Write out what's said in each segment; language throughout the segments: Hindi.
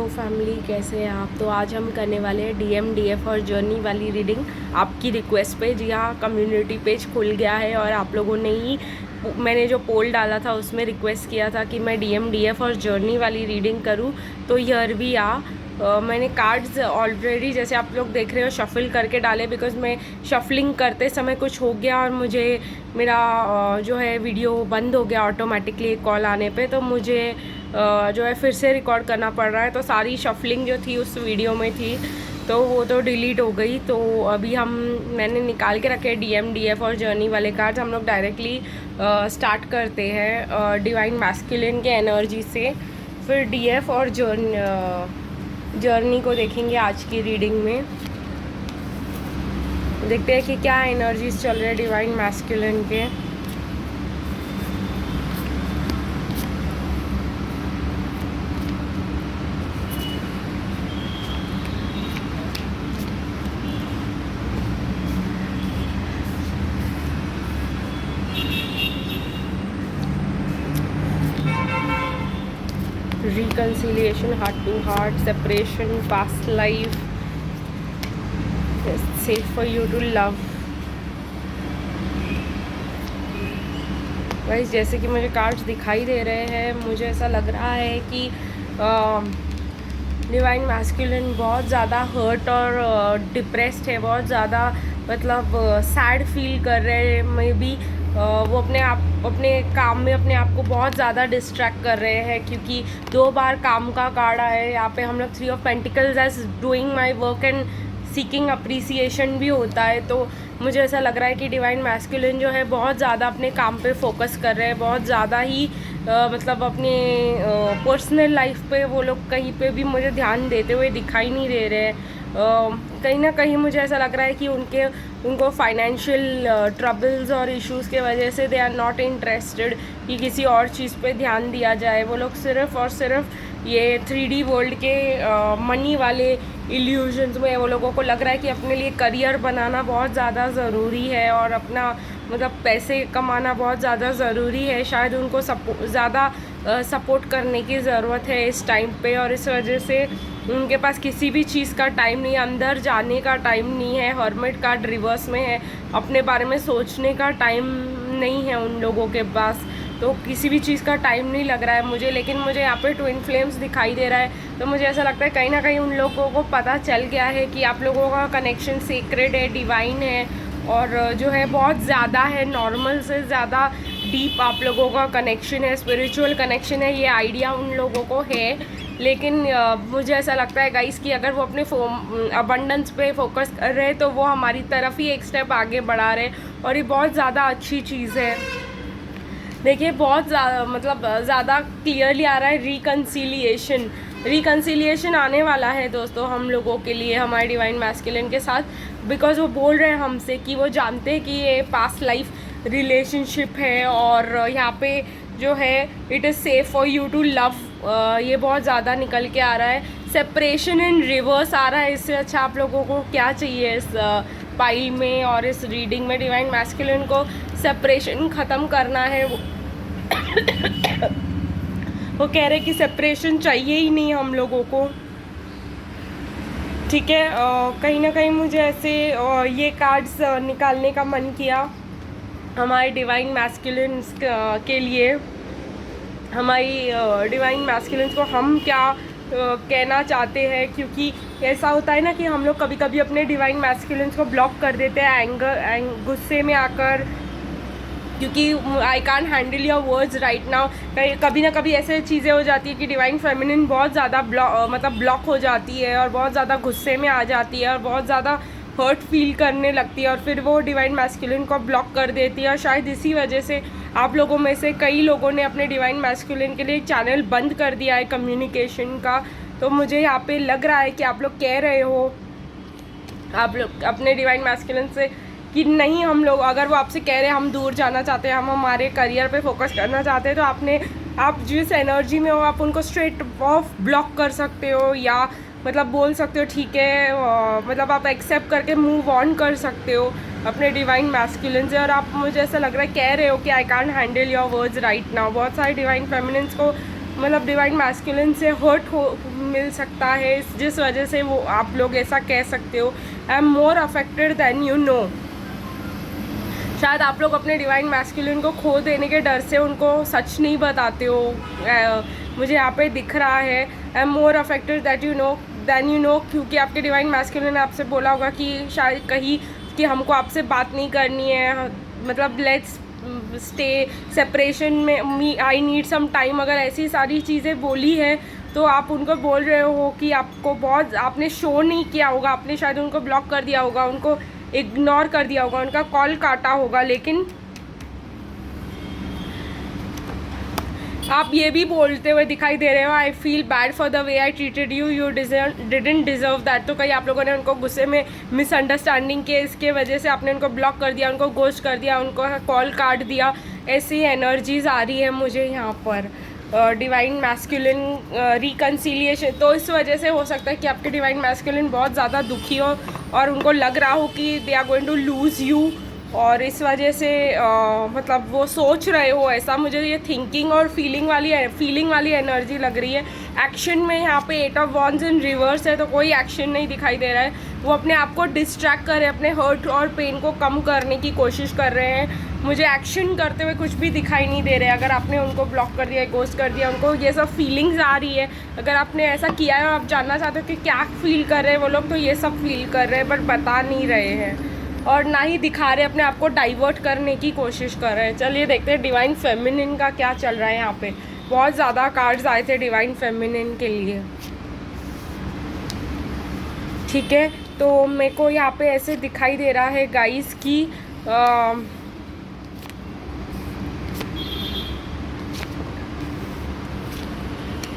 फैमिली, कैसे हैं आप। तो आज हम करने वाले हैं डीएम डीएफ और जर्नी वाली रीडिंग आपकी रिक्वेस्ट पे। जी हाँ, कम्युनिटी पेज खुल गया है और आप लोगों ने ही, मैंने जो पोल डाला था उसमें रिक्वेस्ट किया था कि मैं डीएम डीएफ और जर्नी वाली रीडिंग करूँ। तो हियर वी आर। मैंने कार्ड्स ऑलरेडी, जैसे आप लोग देख रहे हो, शफल करके डाले बिकॉज मैं शफलिंग करते समय कुछ हो गया और मुझे मेरा जो है वीडियो बंद हो गया ऑटोमेटिकली कॉल आने पे। तो मुझे जो है फिर से रिकॉर्ड करना पड़ रहा है। तो सारी शफलिंग जो थी उस वीडियो में थी तो वो तो डिलीट हो गई। तो अभी मैंने निकाल के रखे डीएम डीएफ और जर्नी वाले कार्ड्स। हम लोग डायरेक्टली स्टार्ट करते हैं डिवाइन मैस्कुलिन के एनर्जी से, फिर डीएफ और जर्नी को देखेंगे आज की रीडिंग में। देखते हैं कि क्या एनर्जीज चल रहे हैं डिवाइन मैस्कुलिन के। Reconciliation, heart to heart, separation, past life. It's safe for you to love. Guys, जैसे कि मुझे कार्ड्स दिखाई दे रहे हैं, मुझे ऐसा लग रहा है कि डिवाइन मैस्कुलिन बहुत ज़्यादा हर्ट और डिप्रेस्ड है, बहुत ज़्यादा मतलब सैड फील कर रहे हैं। मे बी वो अपने काम में अपने आप को बहुत ज़्यादा डिस्ट्रैक्ट कर रहे हैं, क्योंकि 2 बार काम का कार्ड है यहाँ पे। हम लोग 3 of pentacles as doing my work and seeking appreciation भी होता है। तो मुझे ऐसा लग रहा है कि डिवाइन मैस्कुलिन जो है बहुत ज़्यादा अपने काम पे फोकस कर रहे हैं, बहुत ज़्यादा ही मतलब अपने पर्सनल लाइफ पे वो लोग कहीं पे भी मुझे ध्यान देते हुए दिखाई नहीं दे रहे हैं। कहीं ना कहीं मुझे ऐसा लग रहा है कि उनको फाइनेंशियल ट्रबल्स और इश्यूज़ के वजह से दे आर नॉट इंटरेस्टेड कि किसी और चीज़ पे ध्यान दिया जाए। वो लोग सिर्फ और सिर्फ ये 3D वर्ल्ड के मनी वाले इल्यूजन्स में वो लोगों को लग रहा है कि अपने लिए करियर बनाना बहुत ज़्यादा ज़रूरी है और अपना मतलब पैसे कमाना बहुत ज़्यादा ज़रूरी है। शायद उनको ज़्यादा सपोर्ट करने की ज़रूरत है इस टाइम पे, और इस वजह से उनके पास किसी भी चीज़ का टाइम नहीं है, अंदर जाने का टाइम नहीं है। हर्मिट कार्ड रिवर्स में है, अपने बारे में सोचने का टाइम नहीं है उन लोगों के पास। तो किसी भी चीज़ का टाइम नहीं लग रहा है मुझे। लेकिन मुझे यहाँ पे ट्विन फ्लेम्स दिखाई दे रहा है, तो मुझे ऐसा लगता है कहीं ना कहीं उन लोगों को पता चल गया है कि आप लोगों का कनेक्शन सीक्रेट है, डिवाइन है, और जो है बहुत ज़्यादा है, नॉर्मल से ज़्यादा डीप आप लोगों का कनेक्शन है, स्पिरिचुअल कनेक्शन है। ये आइडिया उन लोगों को है। लेकिन मुझे ऐसा लगता है गाइस कि अगर वो अपने अबंडेंस पे फोकस कर रहे हैं तो वो हमारी तरफ ही एक स्टेप आगे बढ़ा रहे हैं, और ये बहुत ज़्यादा अच्छी चीज़ है। देखिए, बहुत ज़्यादा मतलब ज़्यादा क्लियरली आ रहा है रिकन्सिलिएशन आने वाला है दोस्तों हम लोगों के लिए, हमारे डिवाइन मैस्कुलिन के साथ। बिकॉज वो बोल रहे हैं हमसे कि वो जानते हैं कि ये पास्ट लाइफ रिलेशनशिप है और यहाँ पे जो है it is safe for you to love. ये बहुत ज़्यादा निकल के आ रहा है। सेपरेशन इन रिवर्स आ रहा है। इससे अच्छा आप लोगों को क्या चाहिए इस पाइल में और इस रीडिंग में? डिवाइन मैस्कुलिन को सेपरेशन ख़त्म करना है। वो कह रहे कि सेपरेशन चाहिए ही नहीं हम लोगों को, ठीक है। कहीं ना कहीं मुझे ऐसे ये कार्ड्स निकालने का मन किया हमारे डिवाइन मैस्कुलिन्स के लिए। हमारी डिवाइन मैस्कुलिन्स को हम क्या कहना चाहते हैं, क्योंकि ऐसा होता है ना कि हम लोग कभी कभी अपने डिवाइन मैस्कुलिन्स को ब्लॉक कर देते हैं गुस्से में आकर, क्योंकि I can't handle your words right now. कभी ना कभी ऐसे चीज़ें हो जाती है कि डिवाइन फेमिनिन बहुत ज़्यादा ब्लॉक हो जाती है और बहुत ज़्यादा गुस्से में आ जाती है और बहुत ज़्यादा हर्ट फील करने लगती है, और फिर वो डिवाइन मैस्कुलिन को ब्लॉक कर देती है। और शायद इसी वजह से आप लोगों में से कई लोगों ने अपने डिवाइन मैस्कुलिन के लिए एक चैनल बंद कर दिया है कम्युनिकेशन का। तो मुझे यहाँ पे लग रहा है कि आप लोग कह रहे हो, आप लोग अपने डिवाइन मैस्कुलिन से, कि नहीं, हम लोग, अगर वो आपसे कह रहे हैं हम दूर जाना चाहते हैं, हम हमारे करियर पे फोकस करना चाहते हैं, तो आप जिस एनर्जी में हो आप उनको स्ट्रेट ऑफ ब्लॉक कर सकते हो, या मतलब बोल सकते हो ठीक है, मतलब आप एक्सेप्ट करके मूव ऑन कर सकते हो अपने डिवाइन मैस्कुलिन से। और आप, मुझे ऐसा लग रहा है, कह रहे हो कि I can't handle your words right now. बहुत सारे डिवाइन फेमिनिन्स को मतलब डिवाइन मैस्कुलिन से हर्ट हो मिल सकता है, जिस वजह से वो आप लोग ऐसा कह सकते हो I am more affected than you know. शायद आप लोग अपने डिवाइन मैस्कुलिन को खो देने के डर से उनको सच नहीं बताते हो। मुझे यहाँ पे दिख रहा है I am more affected that you know than you know, क्योंकि आपके डिवाइन मैस्कुलिन ने आपसे बोला होगा कि शायद कहीं कि हमको आपसे बात नहीं करनी है, मतलब लेट्स स्टे सेपरेशन में, मी आई नीड सम टाइम, अगर ऐसी सारी चीज़ें बोली है तो आप उनको बोल रहे हो कि आपको बहुत, आपने शो नहीं किया होगा, आपने शायद उनको ब्लॉक कर दिया होगा, उनको इग्नोर कर दिया होगा, उनका कॉल काटा होगा, लेकिन आप ये भी बोलते हुए दिखाई दे रहे हो I feel bad for the way I treated you, you didn't deserve that. तो कहीं आप लोगों ने उनको गुस्से में मिसअंडरस्टैंडिंग के इसके वजह से आपने उनको ब्लॉक कर दिया, उनको गोस्ट कर दिया, उनको कॉल काट दिया, ऐसी एनर्जीज आ रही है मुझे यहाँ पर। डिवाइन मैस्कुलिन रिकन्सिलिएशन, तो इस वजह से हो सकता है कि आपके डिवाइन मैस्कुलिन बहुत ज़्यादा दुखी हो और उनको लग रहा हो कि they are going to lose you, और इस वजह से मतलब वो सोच रहे हो ऐसा। मुझे ये थिंकिंग और फीलिंग वाली एनर्जी लग रही है। एक्शन में यहाँ पे 8 ऑफ वॉन्ड्स इन रिवर्स है, तो कोई एक्शन नहीं दिखाई दे रहा है। वो अपने आप को डिस्ट्रैक्ट कर रहे हैं, अपने हर्ट और पेन को कम करने की कोशिश कर रहे हैं। मुझे एक्शन करते हुए कुछ भी दिखाई नहीं दे रहे। अगर आपने उनको ब्लॉक कर दिया, गोस्ट कर दिया, उनको ये सब फीलिंग्स आ रही है, अगर आपने ऐसा किया है और आप जानना चाहते हो कि क्या फील कर रहे हैं वो लोग, तो ये सब फील कर रहे हैं बट बता नहीं रहे हैं और ना ही दिखा रहे, अपने आप को डाइवर्ट करने की कोशिश कर रहे हैं। चलिए देखते हैं डिवाइन फेमिनिन का क्या चल रहा है यहाँ पे। बहुत ज़्यादा कार्ड्स आए थे डिवाइन फेमिनिन के लिए, ठीक है। तो मेरे को यहाँ पे ऐसे दिखाई दे रहा है गाइस की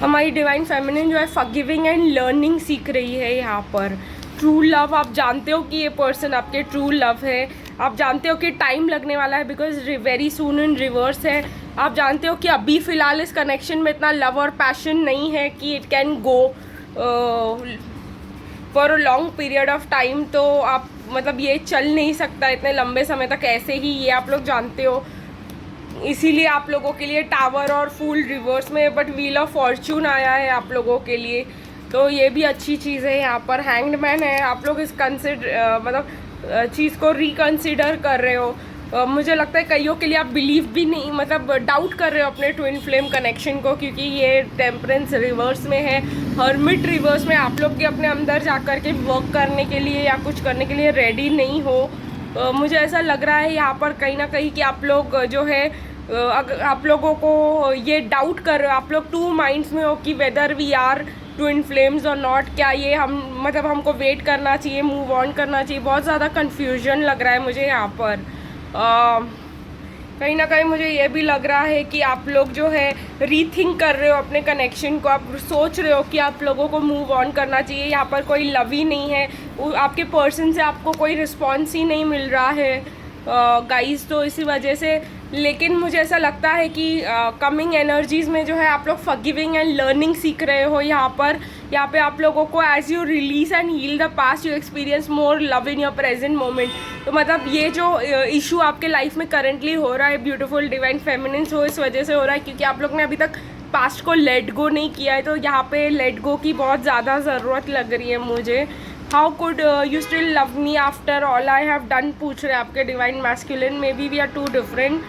हमारी डिवाइन फेमिनिन जो है फॉरगिविंग एंड लर्निंग सीख रही है यहाँ पर। ट्रू लव, आप जानते हो कि ये पर्सन आपके ट्रू लव है, आप जानते हो कि टाइम लगने वाला है because very soon in reverse है। आप जानते हो कि अभी फ़िलहाल इस कनेक्शन में इतना लव और पैशन नहीं है कि it can go for a long period of time. तो आप मतलब ये चल नहीं सकता इतने लंबे समय तक ऐसे ही, ये आप लोग जानते हो। इसीलिए आप लोगों के लिए टावर और फूल रिवर्स में, बट व्हील ऑफ फॉर्चून आया है आप लोगों के लिए, तो ये भी अच्छी चीज़ है। यहाँ पर हैंग्ड मैन है, आप लोग इस चीज़ को रिकन्सिडर कर रहे हो। मुझे लगता है कईयों के लिए आप बिलीव भी नहीं, मतलब डाउट कर रहे हो अपने ट्विन फ्लेम कनेक्शन को, क्योंकि ये टेम्परेंस रिवर्स में है, हर्मिट रिवर्स में। आप लोग भी अपने अंदर जा कर के वर्क करने के लिए या कुछ करने के लिए रेडी नहीं हो। मुझे ऐसा लग रहा है यहाँ पर कहीं ना कहीं कि आप लोग जो है अगर आप लोगों को ये डाउट कर रहे हो, आप लोग 2 माइंड्स में हो कि whether we are twin flames or not, क्या ये हम मतलब हमको वेट करना चाहिए, मूव ऑन करना चाहिए। बहुत ज़्यादा कन्फ्यूजन लग रहा है मुझे यहाँ पर। कहीं ना कहीं मुझे ये भी लग रहा है कि आप लोग जो है रीथिंक कर रहे हो अपने कनेक्शन को, आप सोच रहे हो कि आप लोगों को मूव ऑन करना चाहिए। यहाँ पर कोई लव ही नहीं है, आपके पर्सन से आपको कोई रिस्पॉन्स ही नहीं मिल रहा है गाइस, तो इसी वजह से। लेकिन मुझे ऐसा लगता है कि कमिंग एनर्जीज़ में जो है आप लोग फॉरगिविंग एंड लर्निंग सीख रहे हो यहाँ पर। यहाँ पे आप लोगों को as you release and heal the past you experience more love in your present moment. तो मतलब ये जो इशू आपके लाइफ में करंटली हो रहा है ब्यूटीफुल डिवाइन फेमिनिन्स, हो इस वजह से हो रहा है क्योंकि आप लोग ने अभी तक पास्ट को लेट गो नहीं किया है। तो यहाँ पे लेट गो की बहुत ज़्यादा ज़रूरत लग रही है मुझे। How could you still love me after all I have done, पूछ रहे आपके divine masculine. Maybe we are too different,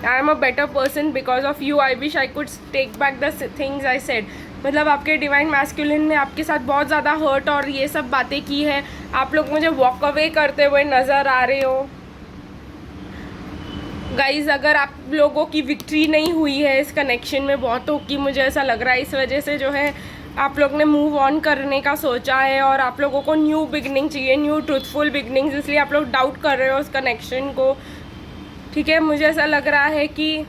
I am a better person because of you, I wish I could take back the things I said. मतलब आपके डिवाइन मैस्कुलिन ने आपके साथ बहुत ज़्यादा हर्ट और ये सब बातें की है। आप लोग मुझे वॉक अवे करते हुए नज़र आ रहे हो गाइज। अगर आप लोगों की विक्ट्री नहीं हुई है इस कनेक्शन में बहुतों की, मुझे ऐसा लग रहा है, इस वजह से जो है आप लोग ने मूव ऑन करने का सोचा है और आप लोगों को न्यू बिगनिंग चाहिए, न्यू ट्रूथफुल बिगनिंग्स, इसलिए आप लोग डाउट कर रहे हो उस कनेक्शन को, ठीक है। मुझे ऐसा लग रहा है कि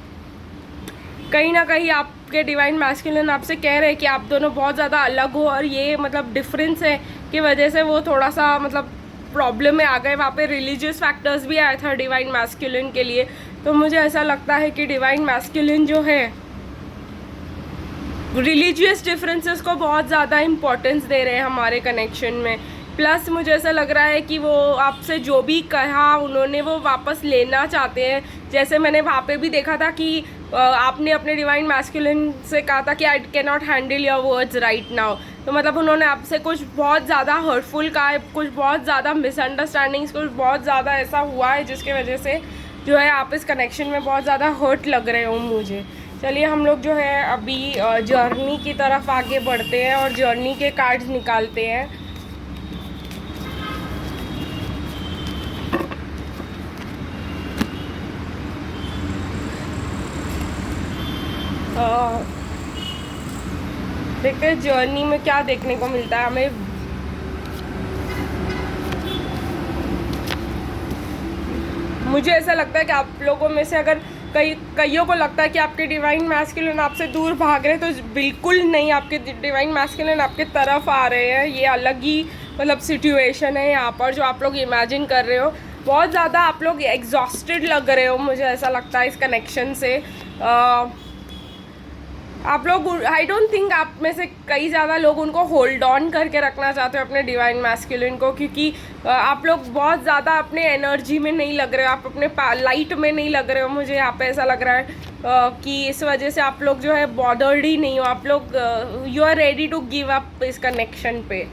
कहीं ना कहीं आपके डिवाइन मैस्कुलिन आपसे कह रहे हैं कि आप दोनों बहुत ज़्यादा अलग हो और ये मतलब डिफरेंस है की वजह से वो थोड़ा सा मतलब प्रॉब्लम में आ गए। वहाँ पे रिलीजियस फैक्टर्स भी आया था डिवाइन मैस्कुलिन के लिए। तो मुझे ऐसा लगता है कि डिवाइन मैस्कुलिन जो है रिलीजियस डिफरेंसेस को बहुत ज़्यादा इम्पोर्टेंस दे रहे हैं हमारे कनेक्शन में। प्लस मुझे ऐसा लग रहा है कि वो आपसे जो भी कहा उन्होंने वो वापस लेना चाहते हैं। जैसे मैंने वहाँ पे भी देखा था कि आपने अपने डिवाइन मैस्कुलिन से कहा था कि I can not handle your words right now, तो मतलब उन्होंने आपसे कुछ बहुत ज़्यादा हर्टफुल कहा है, कुछ बहुत ज़्यादा मिसअंडरस्टैंडिंग्स, कुछ बहुत ज़्यादा ऐसा हुआ है जिसके वजह से जो है आप इस कनेक्शन में बहुत ज़्यादा हर्ट लग रहे हो मुझे। चलिए हम लोग जो है अभी जर्नी की तरफ आगे बढ़ते हैं और जर्नी के कार्ड्स निकालते हैं। देखते हैं जर्नी में क्या देखने को मिलता है हमें। मुझे ऐसा लगता है कि आप लोगों में से अगर कईयों को लगता है कि आपके डिवाइन मैस्कुलिन आपसे दूर भाग रहे हैं, तो बिल्कुल नहीं, आपके डिवाइन मैस्कुलिन आपके तरफ आ रहे हैं। ये अलग ही मतलब सिचुएशन है यहाँ पर जो आप लोग इमेजिन कर रहे हो। बहुत ज़्यादा आप लोग एग्जॉस्टेड लग रहे हो, मुझे ऐसा लगता है इस कनेक्शन से। आप लोग, आई डोंट थिंक आप में से कई ज़्यादा लोग उनको होल्ड ऑन करके रखना चाहते हो अपने डिवाइन मैस्कुलिन को, क्योंकि आप लोग बहुत ज़्यादा अपने एनर्जी में नहीं लग रहे हो, आप अपने लाइट में नहीं लग रहे हो। मुझे यहाँ पे ऐसा लग रहा है कि इस वजह से आप लोग जो है बॉर्डर्ड ही नहीं हो, आप लोग you are ready to give up इस कनेक्शन पे।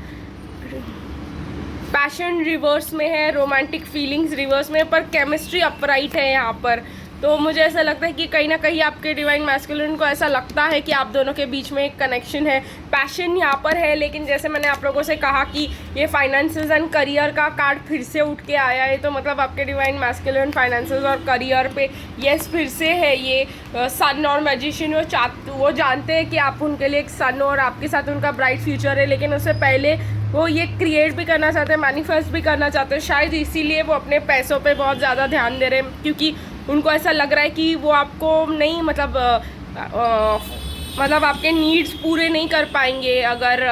पैशन रिवर्स में है, रोमांटिक फीलिंग्स रिवर्स में, पर केमिस्ट्री अपराइट है यहाँ पर। तो मुझे ऐसा लगता है कि कहीं ना कहीं आपके डिवाइन मैस्कुलिन को ऐसा लगता है कि आप दोनों के बीच में एक कनेक्शन है, पैशन यहाँ पर है। लेकिन जैसे मैंने आप लोगों से कहा कि ये फाइनेंसेस एंड करियर का कार्ड फिर से उठ के आया है, तो मतलब आपके डिवाइन मैस्कुलिन फाइनेंसेस और करियर पे यस फिर से है। ये सन और मैजिशियन वो जानते हैं कि आप उनके लिए एक सन और आपके साथ उनका ब्राइट फ्यूचर है, लेकिन उससे पहले वो ये क्रिएट भी करना चाहते हैं, मैनिफेस्ट भी करना चाहते हैं। शायद इसीलिए वो अपने पैसों पे बहुत ज़्यादा ध्यान दे रहे हैं, क्योंकि उनको ऐसा लग रहा है कि वो आपको नहीं मतलब आपके नीड्स पूरे नहीं कर पाएंगे अगर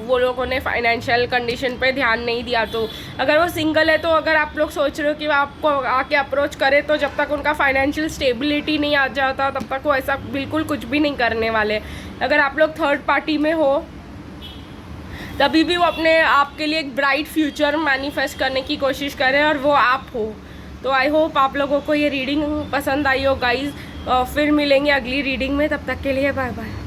वो लोगों ने फाइनेंशियल कंडीशन पे ध्यान नहीं दिया। तो अगर वो सिंगल है, तो अगर आप लोग सोच रहे हो कि वो आपको आके अप्रोच करे, तो जब तक उनका फाइनेंशियल स्टेबिलिटी नहीं आ जाता तब तक वो ऐसा बिल्कुल कुछ भी नहीं करने वाले। अगर आप लोग थर्ड पार्टी में हो तभी भी वो अपने आप के लिए एक ब्राइट फ्यूचर मैनिफेस्ट करने की कोशिश करें, और वो आप हो। तो आई होप आप लोगों को ये रीडिंग पसंद आई हो गाइज़। फिर मिलेंगे अगली रीडिंग में, तब तक के लिए बाय बाय।